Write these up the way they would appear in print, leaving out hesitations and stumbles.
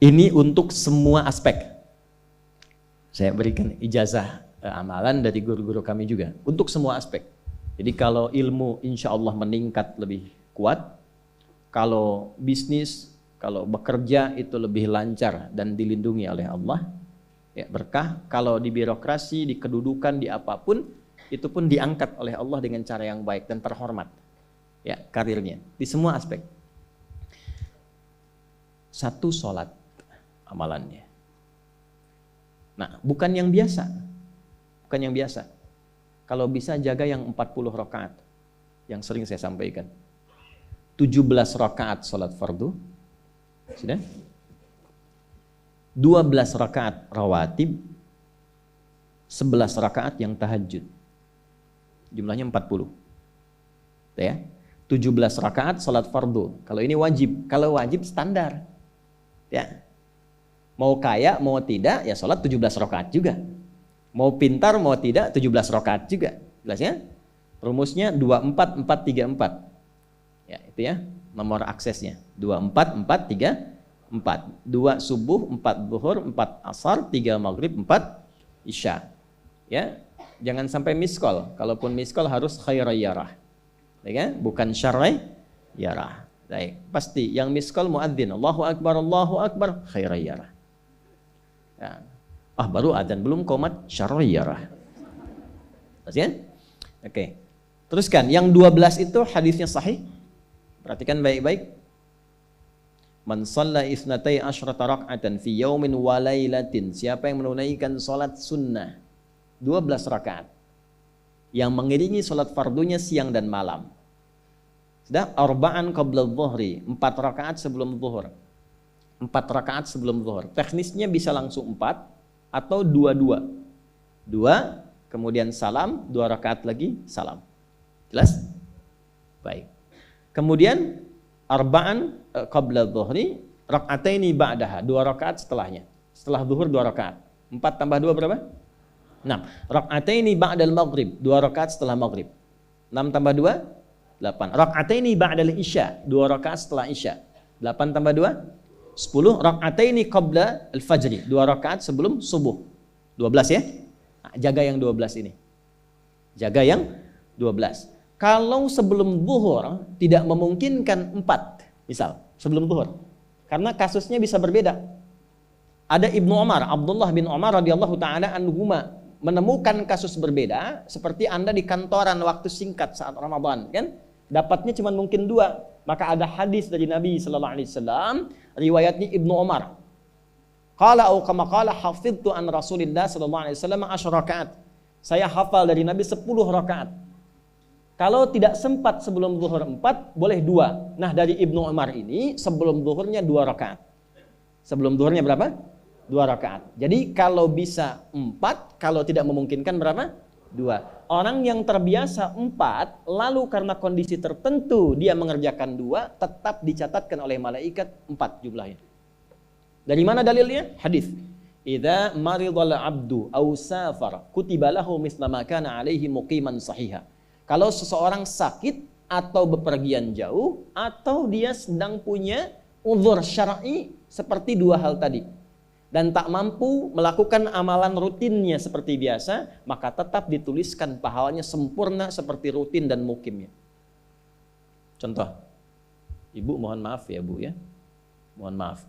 Ini untuk semua aspek. Saya berikan ijazah amalan dari guru-guru kami juga untuk semua aspek. Jadi kalau ilmu insya Allah meningkat lebih kuat, kalau bisnis, kalau bekerja itu lebih lancar dan dilindungi oleh Allah, ya berkah. Kalau di birokrasi, di kedudukan, di apapun, itu pun diangkat oleh Allah dengan cara yang baik dan terhormat. Ya, karirnya di semua aspek. Satu sholat amalannya. Nah, bukan yang biasa. Bukan yang biasa. Kalau bisa jaga yang 40 rakaat. Yang sering saya sampaikan. 17 rakaat sholat fardu. Sudah? 12 rakaat rawatib. 11 rakaat yang tahajud. Jumlahnya 40. Ya. 17 rakaat sholat fardu. Kalau ini wajib. Kalau wajib standar. Ya. Mau kaya, mau tidak, ya sholat 17 rakaat juga. Mau pintar, mau tidak, 17 rakaat juga. Jelas ya? Rumusnya 24, 4, 3, 4. Ya, itu ya, nomor aksesnya. 24, 4, 3, 4. 2 subuh, 4 zuhur, 4 asar, 3 maghrib, 4 isya. Ya, jangan sampai miskol. Kalaupun miskol harus khairayyarah. Ya kan? Bukan syarrayyarah. Baik, pasti yang miskol muadzin. Allahu akbar, khairayyarah. Ya. Baru adzan belum qomat syarrayyarah. Ya? Oke. Teruskan, yang 12 itu hadisnya sahih. Perhatikan baik-baik. Man shalla isnatai asyrata rak'atan fi yaumin wa lailatin. Siapa yang menunaikan salat sunnah 12 rakaat yang mengiringi salat fardunya siang dan malam. Sudah arba'an qabla dhuhri, 4 rakaat sebelum zuhur. 4 rakaat sebelum zuhur. Teknisnya bisa langsung 4 atau 2-2. 2, kemudian salam, 2 rakaat lagi, salam. Jelas? Baik. Kemudian arba'an qabla dhuhri, rak'ataini ba'daha, 2 rakaat setelahnya. Setelah zuhur 2 rakaat. 4 tambah 2 berapa? 6. Rak'ataini ba'dal maghrib, 2 rakaat setelah maghrib. 6 tambah 2, 8. Rak'ataini ba'dal isya, 2 rakaat setelah isya. 8 tambah 2, 10. Rak'ataini qabla al-fajri, 2 rakaat sebelum subuh. 12 ya. Nah, jaga yang 12 ini. Jaga yang 12. Kalau sebelum zuhur tidak memungkinkan 4, misal sebelum zuhur. Karena kasusnya bisa berbeda. Ada Ibnu Umar, Abdullah bin Umar radhiyallahu taala anhuma menemukan kasus berbeda seperti Anda di kantoran waktu singkat saat Ramadan, kan? Dapatnya cuma mungkin 2. Maka ada hadis dari Nabi sallallahu alaihi wasallam, riwayatnya Ibnu Umar. Qala au kama qala hafidtu an Rasulillah sallallahu alaihi wasallam 10 rakaat. Saya hafal dari Nabi 10 rakaat. Kalau tidak sempat sebelum zuhur 4, boleh 2. Nah, dari Ibnu Umar ini sebelum zuhurnya 2 rakaat. Sebelum zuhurnya berapa? 2 rakaat. Jadi kalau bisa 4, kalau tidak memungkinkan berapa? 2. Orang yang terbiasa 4, lalu karena kondisi tertentu dia mengerjakan 2, tetap dicatatkan oleh malaikat 4 jumlahnya. Dari mana dalilnya? Hadis. Idza maridal abdu aw safar kutiba lahu misla ma kana alaihi muqiman sahiha. Kalau seseorang sakit atau bepergian jauh atau dia sedang punya uzur syar'i seperti 2 hal tadi dan tak mampu melakukan amalan rutinnya seperti biasa, maka tetap dituliskan pahalanya sempurna seperti rutin dan mukimnya. Contoh, ibu mohon maaf ya bu ya, mohon maaf.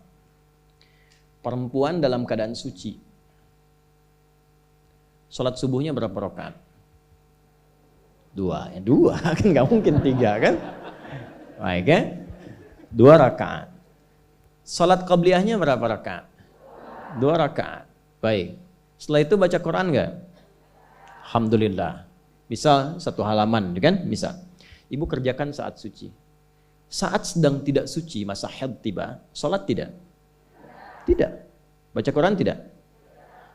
Perempuan dalam keadaan suci, sholat subuhnya berapa rakaat? 2, ya 2 kan nggak mungkin 3 kan? Baik ya, 2 rakaat. Sholat qabliyahnya berapa rakaat? 2 rakaat. Baik. Setelah itu baca Quran nggak? Alhamdulillah. Misal 1 halaman, kan? Misal. Ibu kerjakan saat suci. Saat sedang tidak suci, masa haid tiba, sholat tidak? Tidak. Baca Quran tidak?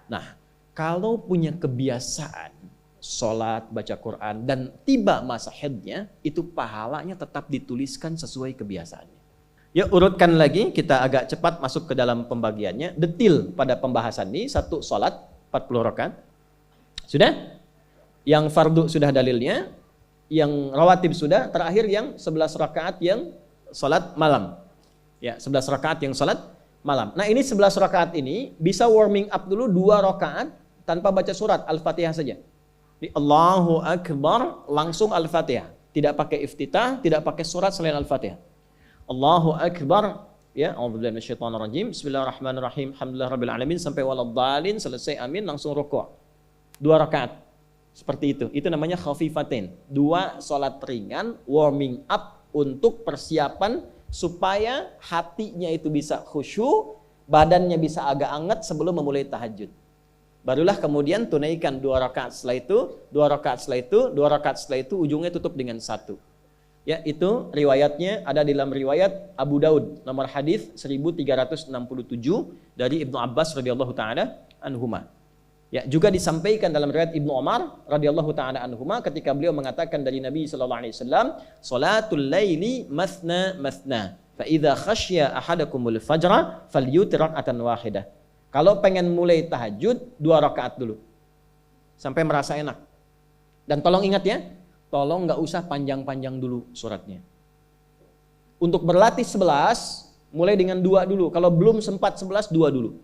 Nah, kalau punya kebiasaan sholat, baca Quran, dan tiba masa haidnya, itu pahalanya tetap dituliskan sesuai kebiasaannya. Ya, urutkan lagi, kita agak cepat masuk ke dalam pembagiannya. Detil pada pembahasan ini, 1 sholat 40 rakaat. Sudah? Yang fardu sudah dalilnya, yang rawatib sudah, terakhir yang 11 rakaat yang sholat malam. Ya, 11 rakaat yang sholat malam. Nah ini 11 rakaat ini bisa warming up dulu 2 rakaat tanpa baca surat Al-Fatihah saja. Di Allahu Akbar langsung Al-Fatihah. Tidak pakai iftitah, tidak pakai surat selain Al-Fatihah. Allahu Akbar, ya, a'udzubillahi minasyaitonirrajim. Bismillahirrahmanirrahim. Alhamdulillahirabbil alamin sampai waladhdallin, selesai amin langsung rukuk. 2 rakaat. Seperti itu. Itu namanya khafifatain. 2 salat ringan warming up untuk persiapan supaya hatinya itu bisa khusyuk, badannya bisa agak anget sebelum memulai tahajud. Barulah kemudian tunaikan 2 rakaat setelah itu, 2 rakaat setelah itu, 2 rakaat setelah itu, ujungnya tutup dengan 1. Ya, itu riwayatnya ada di dalam riwayat Abu Daud, nomor hadis 1367 dari Ibnu Abbas radhiyallahu taala anhuma. Ya, juga disampaikan dalam riwayat Ibnu Umar radhiyallahu taala anhuma ketika beliau mengatakan dari Nabi sallallahu alaihi wasallam, "Salatul laili mathna mathna, fa idza khasya ahadakumul fajra falyutir rak'atan wahidah." Kalau pengen mulai tahajud 2 rakaat dulu sampai merasa enak. Dan tolong ingat ya, tolong nggak usah panjang-panjang dulu suratnya. Untuk berlatih 11, mulai dengan 2 dulu. Kalau belum sempat 11, 2 dulu.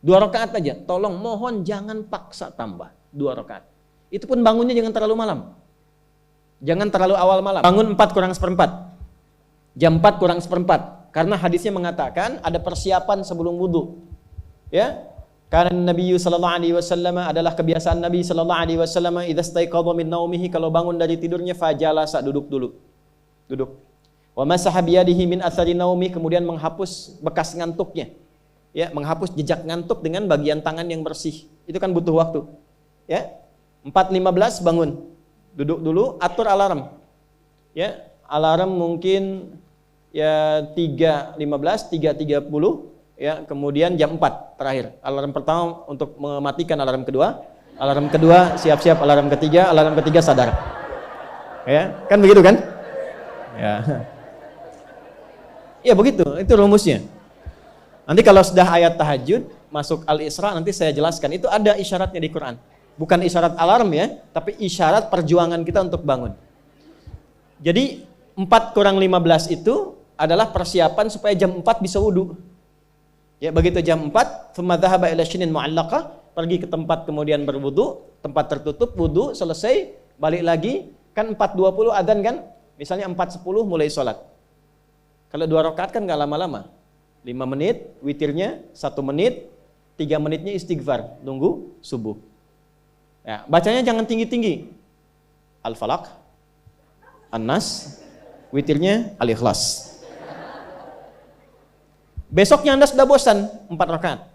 2 rakaat aja. Tolong mohon jangan paksa tambah 2 rakaat. Itu pun bangunnya jangan terlalu malam. Jangan terlalu awal malam. Bangun 4 kurang seperempat. Jam 4 kurang seperempat. Karena hadisnya mengatakan ada persiapan sebelum wudu. Ya, karena Nabi sallallahu alaihi wasallam adalah kebiasaan Nabi sallallahu alaihi wasallam idza staiqadha min naumihi, kalau bangun dari tidurnya fajalasa, duduk dulu. Duduk. Wa masaha biyadihi min athari naumi, kemudian menghapus bekas ngantuknya. Ya, menghapus jejak ngantuk dengan bagian tangan yang bersih. Itu kan butuh waktu. Ya. 4.15 bangun. Duduk dulu, atur alarm. Ya, alarm mungkin ya 3.15, 3.30. Ya, kemudian jam 4 terakhir. Alarm pertama untuk mematikan alarm kedua. Alarm kedua siap-siap, alarm ketiga sadar. Ya, kan begitu kan? Ya. Ya begitu, itu rumusnya. Nanti kalau sudah ayat tahajud, masuk Al-Isra nanti saya jelaskan. Itu ada isyaratnya di Quran. Bukan isyarat alarm ya, tapi isyarat perjuangan kita untuk bangun. Jadi 4 kurang 15 itu adalah persiapan supaya jam 4 bisa wudu. Ya, begitu jam 4, thumma dhahaba ila shinin mu'allaqah, pergi ke tempat kemudian berwudu, tempat tertutup, wudu, selesai, balik lagi, kan 4.20 adzan kan? Misalnya 4.10 mulai sholat. Kalau 2 rakaat kan nggak lama-lama. 5 menit, witirnya 1 menit, 3 menitnya istighfar, nunggu subuh. Ya, bacanya jangan tinggi-tinggi. Al-Falaq, An-Nas, witirnya Al-Ikhlas. Besoknya Anda sudah bosan 4 rakaat.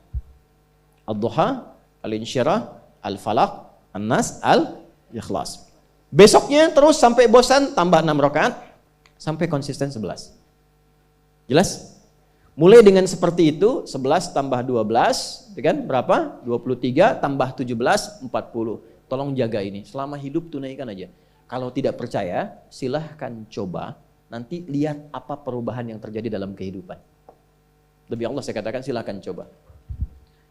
Ad-Duha, Al-Insyirah, Al-Falaq, An-Nas, Al-Ikhlas. Besoknya terus sampai bosan tambah 6 rakaat sampai konsisten 11. Jelas? Mulai dengan seperti itu, 11 tambah 12, kan berapa? 23 tambah 17, 40. Tolong jaga ini, selama hidup tunaikan aja. Kalau tidak percaya, silahkan coba, nanti lihat apa perubahan yang terjadi dalam kehidupan. Demi Allah saya katakan silahkan coba.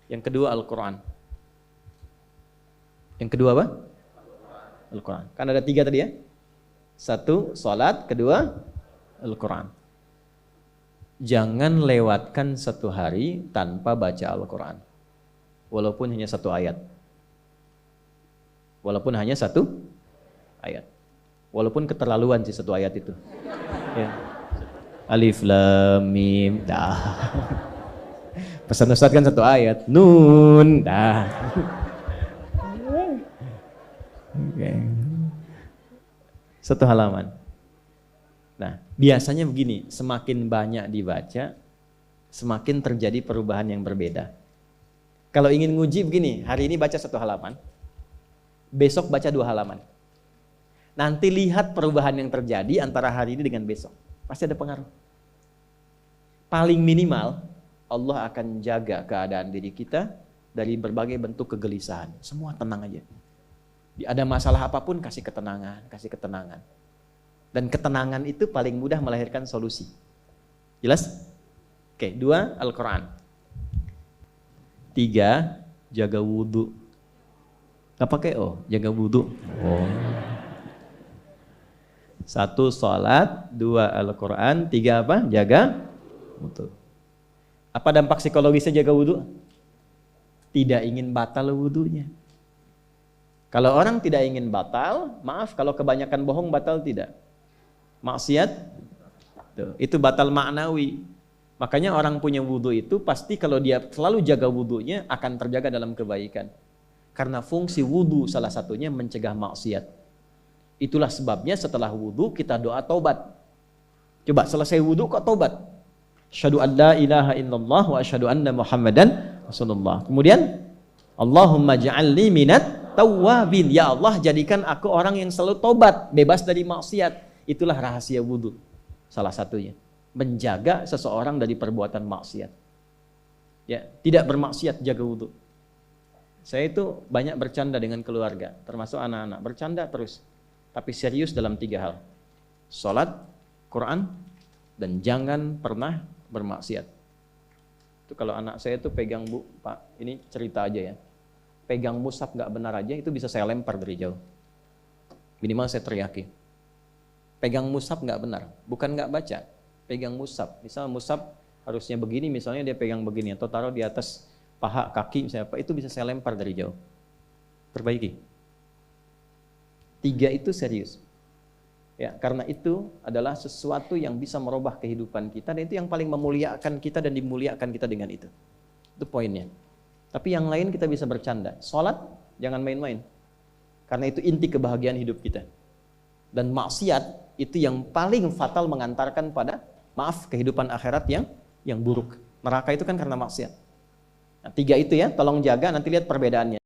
Yang kedua Al-Quran. Yang kedua apa? Al-Quran. Kan ada 3 tadi ya. 1, salat. 2, Al-Quran. Jangan lewatkan 1 hari tanpa baca Al-Quran. Walaupun hanya 1 ayat. Walaupun hanya 1 ayat. Walaupun keterlaluan sih 1 ayat itu. Ya. Alif Lam Mim dah. Pesan Ustaz kan 1 ayat. Nun dah. Oke. 1 halaman. Nah, biasanya begini, semakin banyak dibaca, semakin terjadi perubahan yang berbeda. Kalau ingin nguji begini, hari ini baca 1 halaman, besok baca 2 halaman. Nanti lihat perubahan yang terjadi antara hari ini dengan besok. Pasti ada pengaruh. Paling minimal, Allah akan jaga keadaan diri kita dari berbagai bentuk kegelisahan. Semua tenang aja. Ada masalah apapun, kasih ketenangan, kasih ketenangan. Dan ketenangan itu paling mudah melahirkan solusi. Jelas? Oke, 2, Al-Quran. 3, jaga wudhu. Gak pakai jaga wudhu. 1, sholat. 2, Al-Quran. 3 apa? Jaga wudhu. Apa dampak psikologisnya jaga wudhu? Tidak ingin batal wudhunya. Kalau orang tidak ingin batal, maaf kalau kebanyakan bohong batal tidak? Maksiat? Tuh, itu batal maknawi. Makanya orang punya wudhu itu pasti kalau dia selalu jaga wudhunya akan terjaga dalam kebaikan. Karena fungsi wudhu salah satunya mencegah maksiat. Itulah sebabnya setelah wudhu kita doa taubat. Coba selesai wudhu kok taubat? Asyhadu an la ilaha illallah wa asyhadu anna Muhammadan Rasulullah. Kemudian Allahumma ja'alni minat tawwabin. Ya Allah, jadikan aku orang yang selalu taubat, bebas dari maksiat. Itulah rahasia wudhu. Salah satunya menjaga seseorang dari perbuatan maksiat. Ya, tidak bermaksiat, jaga wudhu. Saya itu banyak bercanda dengan keluarga, termasuk anak-anak. Bercanda terus, tapi serius dalam 3 hal. Salat, Quran, dan jangan pernah bermaksiat. Itu kalau anak saya itu pegang, Bu, Pak, ini cerita aja ya. Pegang mushaf nggak benar aja, itu bisa saya lempar dari jauh. Minimal saya teriaki. Pegang mushaf nggak benar, bukan nggak baca. Pegang mushaf, misal mushaf harusnya begini, misalnya dia pegang begini, atau taruh di atas paha, kaki, misalnya apa, itu bisa saya lempar dari jauh. Perbaiki. 3 itu serius. Ya, karena itu adalah sesuatu yang bisa merubah kehidupan kita, dan itu yang paling memuliakan kita dan dimuliakan kita dengan itu. Itu poinnya. Tapi yang lain kita bisa bercanda. Sholat, jangan main-main. Karena itu inti kebahagiaan hidup kita. Dan maksiat itu yang paling fatal mengantarkan pada, maaf, kehidupan akhirat yang buruk. Neraka itu kan karena maksiat. Nah, 3 itu ya, tolong jaga, nanti lihat perbedaannya.